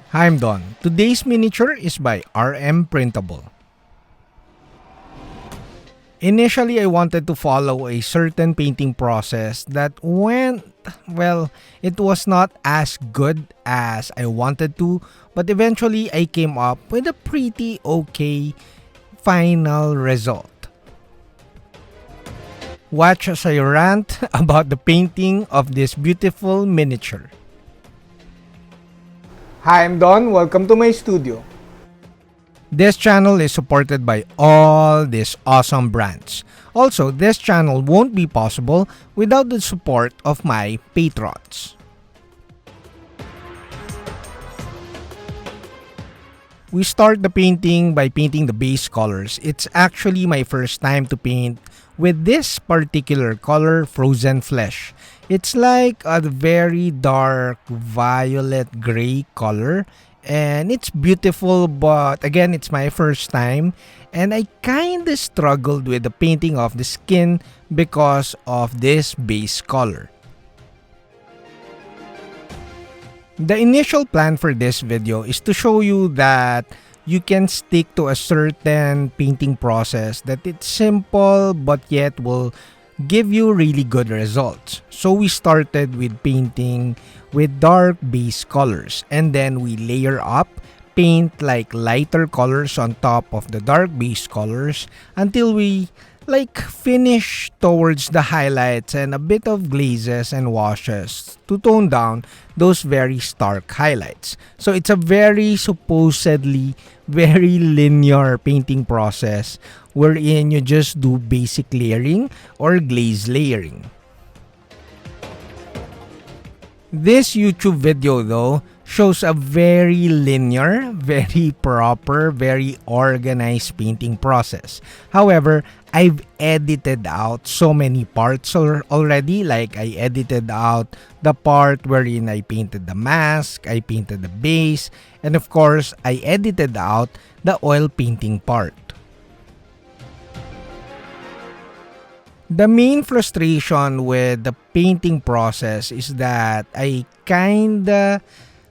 Hi, I'm Don. Today's miniature is by Printable. Initially, I wanted to follow a certain painting process that it was not as good as I wanted to, but eventually I came up with a pretty okay final result. Watch as I rant about the painting of this beautiful miniature. Hi, I'm Don. Welcome to my studio. This channel is supported by all these awesome brands. Also, this channel won't be possible without the support of my patrons. We start the painting by painting the base colors. It's actually my first time to paint with this particular color, Frozen Flesh. It's like a very dark violet gray color and it's beautiful, but again, it's my first time and I kinda struggled with the painting of the skin because of this base color. The initial plan for this video is to show you that you can stick to a certain painting process that it's simple but yet will give you really good results. So we started with painting with dark base colors and then we layer up, paint like lighter colors on top of the dark base colors until we finish towards the highlights and a bit of glazes and washes to tone down those very stark highlights. So it's a very supposedly very linear painting process wherein you just do basic layering or glaze layering. This YouTube video though shows a very linear, very proper, very organized painting process. However, I've edited out so many parts already. Like I edited out the part wherein I painted the mask, I painted the base, and of course, I edited out the oil painting part. The main frustration with the painting process is that I kinda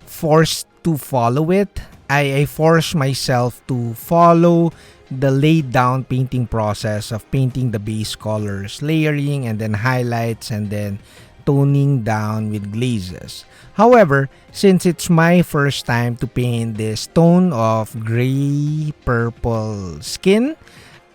forced to follow it. I force myself to follow the laid down painting process of painting the base colors, layering and then highlights and then toning down with glazes. However, since it's my first time to paint this tone of gray purple skin,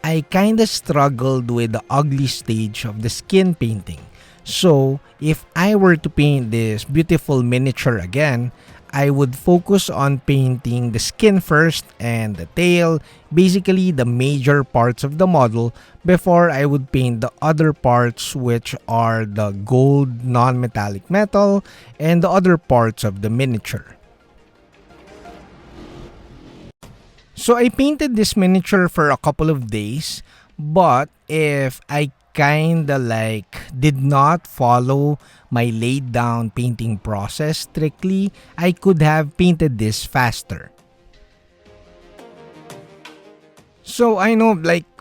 I kinda struggled with the ugly stage of the skin painting. So, if I were to paint this beautiful miniature again, I would focus on painting the skin first and the tail, basically the major parts of the model, before I would paint the other parts which are the gold non-metallic metal and the other parts of the miniature. So I painted this miniature for a couple of days, but if I kinda did not follow my laid down painting process strictly, I could have painted this faster. So I know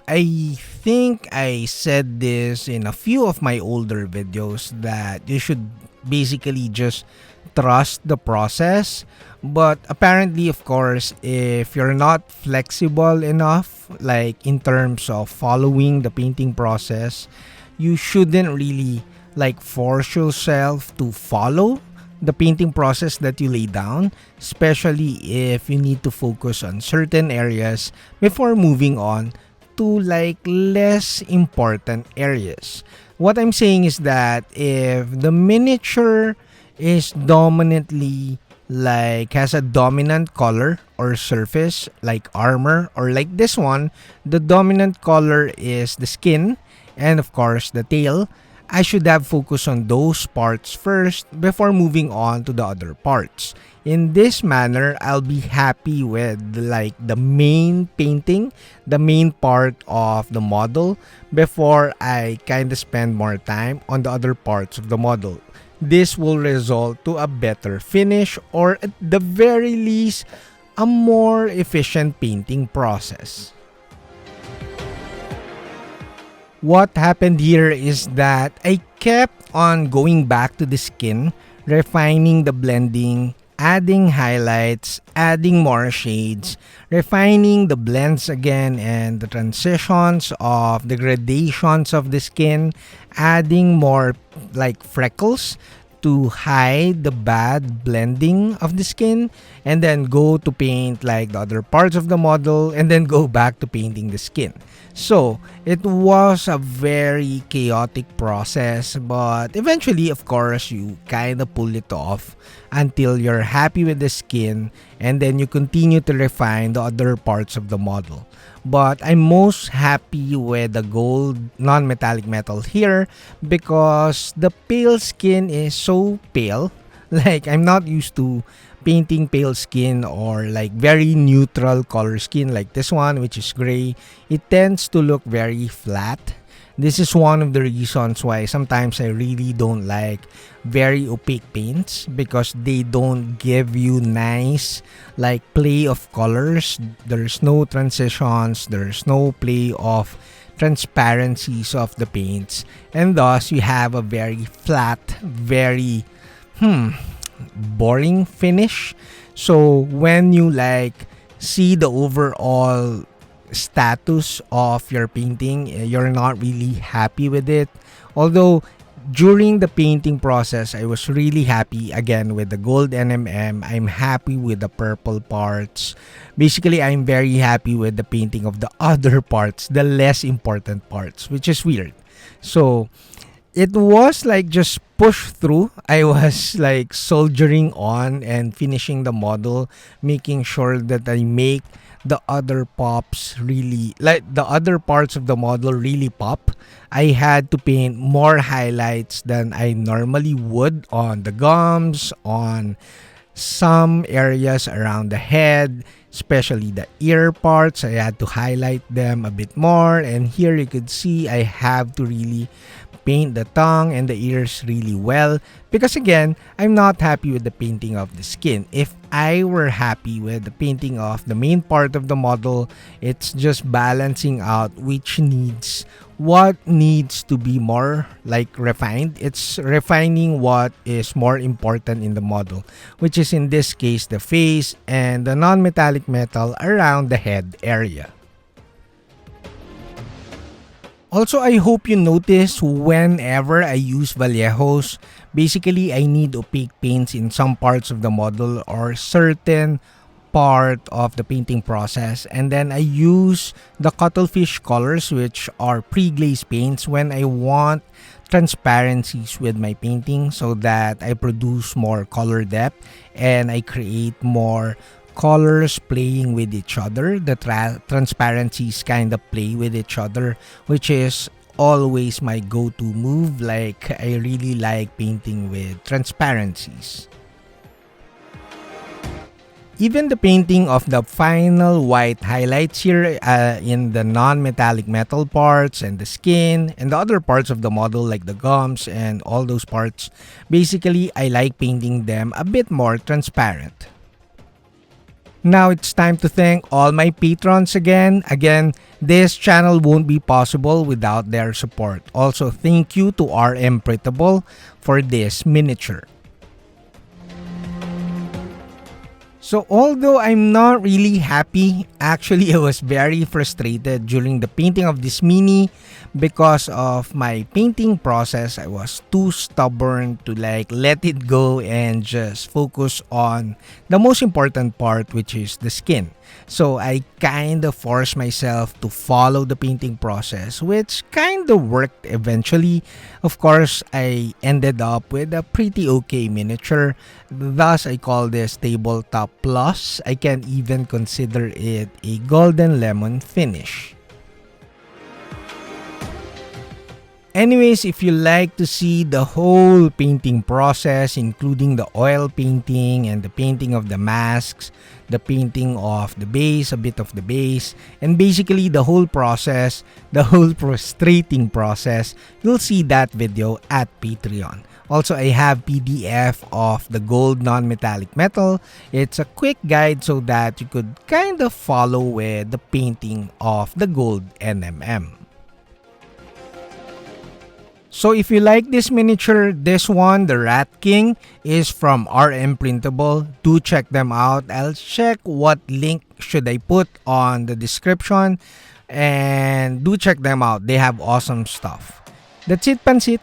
I think I said this in a few of my older videos that you should basically just trust the process. But apparently, of course, if you're not flexible enough, like in terms of following the painting process, you shouldn't really force yourself to follow the painting process that you lay down, especially if you need to focus on certain areas before moving on to less important areas. What I'm saying is that if the miniature is dominantly has a dominant color or surface like armor, or like this one, the dominant color is the skin and of course the tail, I should have focused on those parts first before moving on to the other parts. In this manner, I'll be happy with the main painting, the main part of the model, before I kinda spend more time on the other parts of the model. This will result to a better finish, or at the very least, a more efficient painting process. What happened here is that I kept on going back to the skin, refining the blending adding highlights, adding more shades, refining the blends again and the transitions of the gradations of the skin, adding more like freckles to hide the bad blending of the skin, and then go to paint like the other parts of the model, and then go back to painting the skin. So it was a very chaotic process, but eventually, of course, you kind of pull it off until you're happy with the skin, and then you continue to refine the other parts of the model. But I'm most happy with the gold non-metallic metal here because the pale skin is so pale. Like, I'm not used to painting pale skin or like very neutral color skin like this one, which is gray. It tends to look very flat. This is one of the reasons why sometimes I really don't like very opaque paints, because they don't give you nice like play of colors. There's no transitions, there's no play of transparencies of the paints, and thus you have a very flat, very boring finish. So when you like see the overall status of your painting, you're not really happy with it. Although during the painting process, I was really happy again with the gold NMM. I'm happy with the purple parts. Basically, I'm very happy with the painting of the other parts, the less important parts, which is weird. So it was like just push through. I was like soldiering on and finishing the model, making sure that I make the other pops really, like the other parts of the model really pop. I had to paint more highlights than I normally would on the gums, on some areas around the head, especially the ear parts. I had to highlight them a bit more, and here you could see I have to really paint the tongue and the ears really well, because again, I'm not happy with the painting of the skin. If I were happy with the painting of the main part of the model, it's just balancing out what needs to be more like refined. It's refining what is more important in the model, which is in this case the face and the non-metallic metal around the head area. Also, I hope you notice whenever I use Vallejos, basically I need opaque paints in some parts of the model or certain part of the painting process, and then I use the cuttlefish colors, which are pre-glazed paints, when I want transparencies with my painting so that I produce more color depth and I create more colors playing with each other. The transparencies kind of play with each other, which is always my go-to move. Like, I really like painting with transparencies. Even the painting of the final white highlights here in the non-metallic metal parts and the skin and the other parts of the model like the gums and all those parts, basically I like painting them a bit more transparent. Now it's time to thank all my patrons again. Again, this channel won't be possible without their support. Also, thank you to RM Printable for this miniature. So although I'm not really happy, actually I was very frustrated during the painting of this mini because of my painting process. I was too stubborn to like let it go and just focus on the most important part, which is the skin. So I kind of forced myself to follow the painting process, which kind of worked eventually. Of course, I ended up with a pretty okay miniature. Thus, I call this TableTop Plus. I can even consider it a golden lemon finish. Anyways, if you like to see the whole painting process, including the oil painting and the painting of the masks, the painting of the base, a bit of the base, and basically the whole process, the whole frustrating process, you'll see that video at Patreon. Also, I have PDF of the gold non-metallic metal. It's a quick guide so that you could kind of follow with the painting of the gold NMM. So if you like this miniature, this one, the Rat King, is from RM Printable. Do check them out. I'll check what link should I put on the description. And do check them out. They have awesome stuff. That's it, Pansit.